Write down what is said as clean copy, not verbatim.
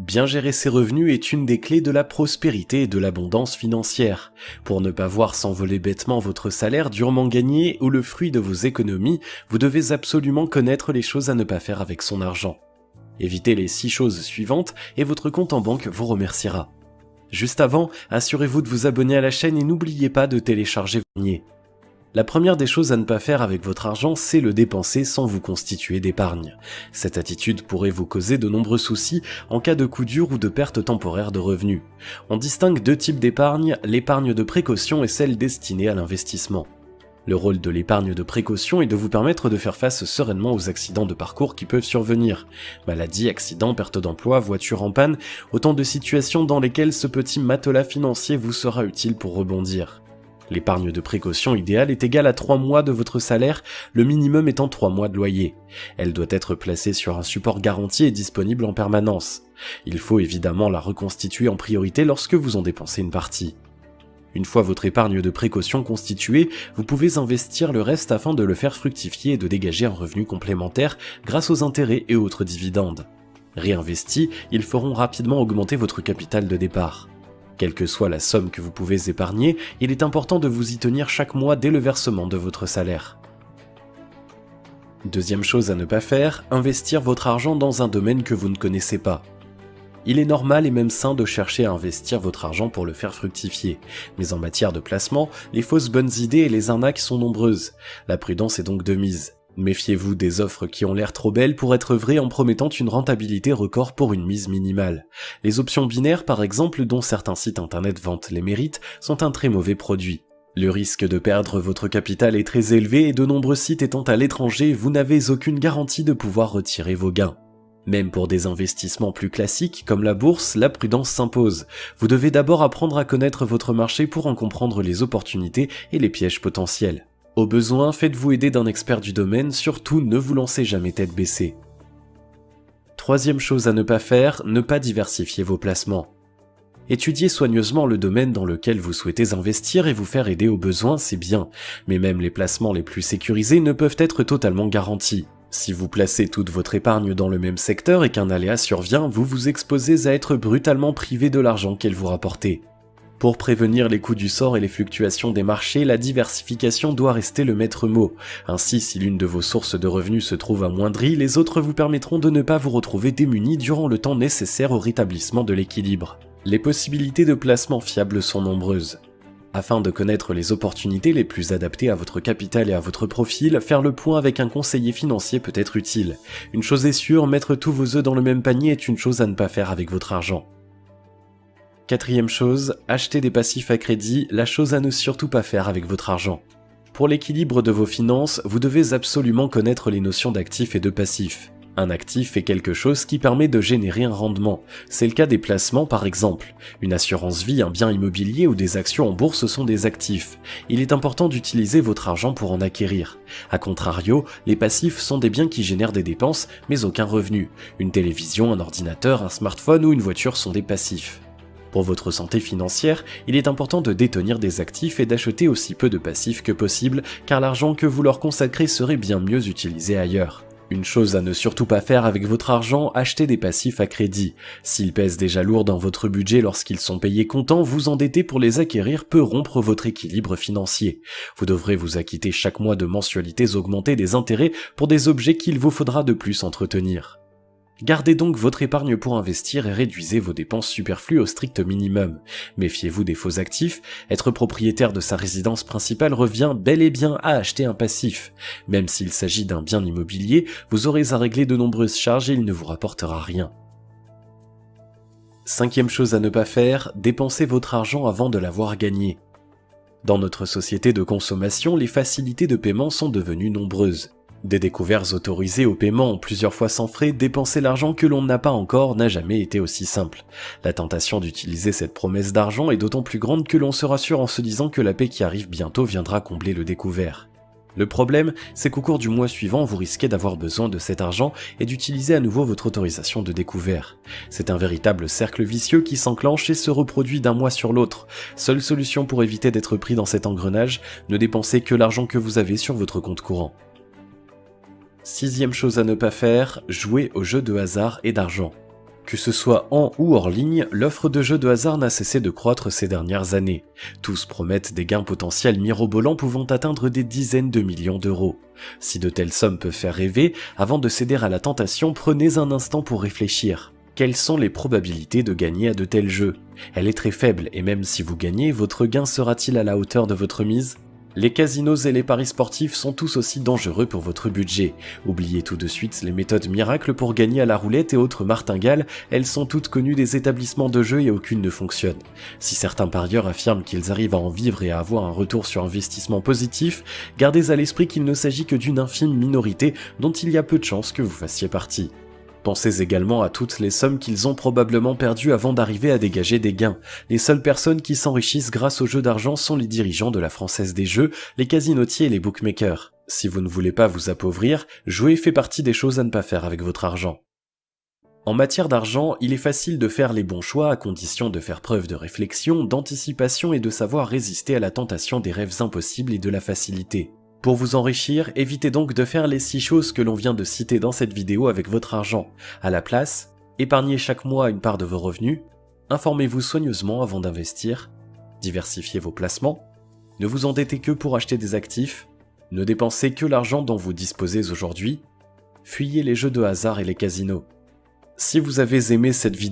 Bien gérer ses revenus est une des clés de la prospérité et de l'abondance financière. Pour ne pas voir s'envoler bêtement votre salaire durement gagné ou le fruit de vos économies, vous devez absolument connaître les choses à ne pas faire avec son argent. Évitez les 6 choses suivantes et votre compte en banque vous remerciera. Juste avant, assurez-vous de vous abonner à la chaîne et n'oubliez pas de télécharger vos niais. La première des choses à ne pas faire avec votre argent, c'est le dépenser sans vous constituer d'épargne. Cette attitude pourrait vous causer de nombreux soucis en cas de coup dur ou de perte temporaire de revenus. On distingue 2 types d'épargne, l'épargne de précaution et celle destinée à l'investissement. Le rôle de l'épargne de précaution est de vous permettre de faire face sereinement aux accidents de parcours qui peuvent survenir. Maladie, accident, perte d'emploi, voiture en panne, autant de situations dans lesquelles ce petit matelas financier vous sera utile pour rebondir. L'épargne de précaution idéale est égale à 3 mois de votre salaire, le minimum étant 3 mois de loyer. Elle doit être placée sur un support garanti et disponible en permanence. Il faut évidemment la reconstituer en priorité lorsque vous en dépensez une partie. Une fois votre épargne de précaution constituée, vous pouvez investir le reste afin de le faire fructifier et de dégager un revenu complémentaire grâce aux intérêts et autres dividendes. Réinvestis, ils feront rapidement augmenter votre capital de départ. Quelle que soit la somme que vous pouvez épargner, il est important de vous y tenir chaque mois dès le versement de votre salaire. Deuxième chose à ne pas faire, investir votre argent dans un domaine que vous ne connaissez pas. Il est normal et même sain de chercher à investir votre argent pour le faire fructifier, mais en matière de placement, les fausses bonnes idées et les arnaques sont nombreuses. La prudence est donc de mise. Méfiez-vous des offres qui ont l'air trop belles pour être vraies en promettant une rentabilité record pour une mise minimale. Les options binaires par exemple, dont certains sites internet vantent les mérites, sont un très mauvais produit. Le risque de perdre votre capital est très élevé et de nombreux sites étant à l'étranger, vous n'avez aucune garantie de pouvoir retirer vos gains. Même pour des investissements plus classiques comme la bourse, la prudence s'impose. Vous devez d'abord apprendre à connaître votre marché pour en comprendre les opportunités et les pièges potentiels. Au besoin, faites-vous aider d'un expert du domaine, surtout ne vous lancez jamais tête baissée. Troisième chose à ne pas faire, ne pas diversifier vos placements. Étudiez soigneusement le domaine dans lequel vous souhaitez investir et vous faire aider au besoin, c'est bien, mais même les placements les plus sécurisés ne peuvent être totalement garantis. Si vous placez toute votre épargne dans le même secteur et qu'un aléa survient, vous vous exposez à être brutalement privé de l'argent qu'elle vous rapportait. Pour prévenir les coups du sort et les fluctuations des marchés, la diversification doit rester le maître mot. Ainsi, si l'une de vos sources de revenus se trouve amoindrie, les autres vous permettront de ne pas vous retrouver démunis durant le temps nécessaire au rétablissement de l'équilibre. Les possibilités de placement fiables sont nombreuses. Afin de connaître les opportunités les plus adaptées à votre capital et à votre profil, faire le point avec un conseiller financier peut être utile. Une chose est sûre, mettre tous vos œufs dans le même panier est une chose à ne pas faire avec votre argent. Quatrième chose, acheter des passifs à crédit, la chose à ne surtout pas faire avec votre argent. Pour l'équilibre de vos finances, vous devez absolument connaître les notions d'actifs et de passifs. Un actif est quelque chose qui permet de générer un rendement. C'est le cas des placements par exemple. Une assurance vie, un bien immobilier ou des actions en bourse sont des actifs. Il est important d'utiliser votre argent pour en acquérir. A contrario, les passifs sont des biens qui génèrent des dépenses mais aucun revenu. Une télévision, un ordinateur, un smartphone ou une voiture sont des passifs. Pour votre santé financière, il est important de détenir des actifs et d'acheter aussi peu de passifs que possible, car l'argent que vous leur consacrez serait bien mieux utilisé ailleurs. Une chose à ne surtout pas faire avec votre argent, acheter des passifs à crédit. S'ils pèsent déjà lourd dans votre budget lorsqu'ils sont payés comptant, vous endetter pour les acquérir peut rompre votre équilibre financier. Vous devrez vous acquitter chaque mois de mensualités augmentées des intérêts pour des objets qu'il vous faudra de plus entretenir. Gardez donc votre épargne pour investir et réduisez vos dépenses superflues au strict minimum. Méfiez-vous des faux actifs, être propriétaire de sa résidence principale revient bel et bien à acheter un passif. Même s'il s'agit d'un bien immobilier, vous aurez à régler de nombreuses charges et il ne vous rapportera rien. Cinquième chose à ne pas faire, dépensez votre argent avant de l'avoir gagné. Dans notre société de consommation, les facilités de paiement sont devenues nombreuses. Des découvertes autorisées au paiement en plusieurs fois sans frais, dépenser l'argent que l'on n'a pas encore n'a jamais été aussi simple. La tentation d'utiliser cette promesse d'argent est d'autant plus grande que l'on se rassure en se disant que la paie qui arrive bientôt viendra combler le découvert. Le problème, c'est qu'au cours du mois suivant, vous risquez d'avoir besoin de cet argent et d'utiliser à nouveau votre autorisation de découvert. C'est un véritable cercle vicieux qui s'enclenche et se reproduit d'un mois sur l'autre. Seule solution pour éviter d'être pris dans cet engrenage, ne dépensez que l'argent que vous avez sur votre compte courant. Sixième chose à ne pas faire, jouer aux jeux de hasard et d'argent. Que ce soit en ou hors ligne, l'offre de jeux de hasard n'a cessé de croître ces dernières années. Tous promettent des gains potentiels mirobolants pouvant atteindre des dizaines de millions d'euros. Si de telles sommes peuvent faire rêver, avant de céder à la tentation, prenez un instant pour réfléchir. Quelles sont les probabilités de gagner à de tels jeux? Elle est très faible et même si vous gagnez, votre gain sera-t-il à la hauteur de votre mise? Les casinos et les paris sportifs sont tous aussi dangereux pour votre budget. Oubliez tout de suite les méthodes miracles pour gagner à la roulette et autres martingales, elles sont toutes connues des établissements de jeux et aucune ne fonctionne. Si certains parieurs affirment qu'ils arrivent à en vivre et à avoir un retour sur investissement positif, gardez à l'esprit qu'il ne s'agit que d'une infime minorité dont il y a peu de chances que vous fassiez partie. Pensez également à toutes les sommes qu'ils ont probablement perdues avant d'arriver à dégager des gains. Les seules personnes qui s'enrichissent grâce aux jeux d'argent sont les dirigeants de la Française des Jeux, les casinotiers et les bookmakers. Si vous ne voulez pas vous appauvrir, jouer fait partie des choses à ne pas faire avec votre argent. En matière d'argent, il est facile de faire les bons choix à condition de faire preuve de réflexion, d'anticipation et de savoir résister à la tentation des rêves impossibles et de la facilité. Pour vous enrichir, évitez donc de faire les 6 choses que l'on vient de citer dans cette vidéo avec votre argent. À la place, épargnez chaque mois une part de vos revenus, informez-vous soigneusement avant d'investir, diversifiez vos placements, ne vous endettez que pour acheter des actifs, ne dépensez que l'argent dont vous disposez aujourd'hui, fuyez les jeux de hasard et les casinos. Si vous avez aimé cette vidéo,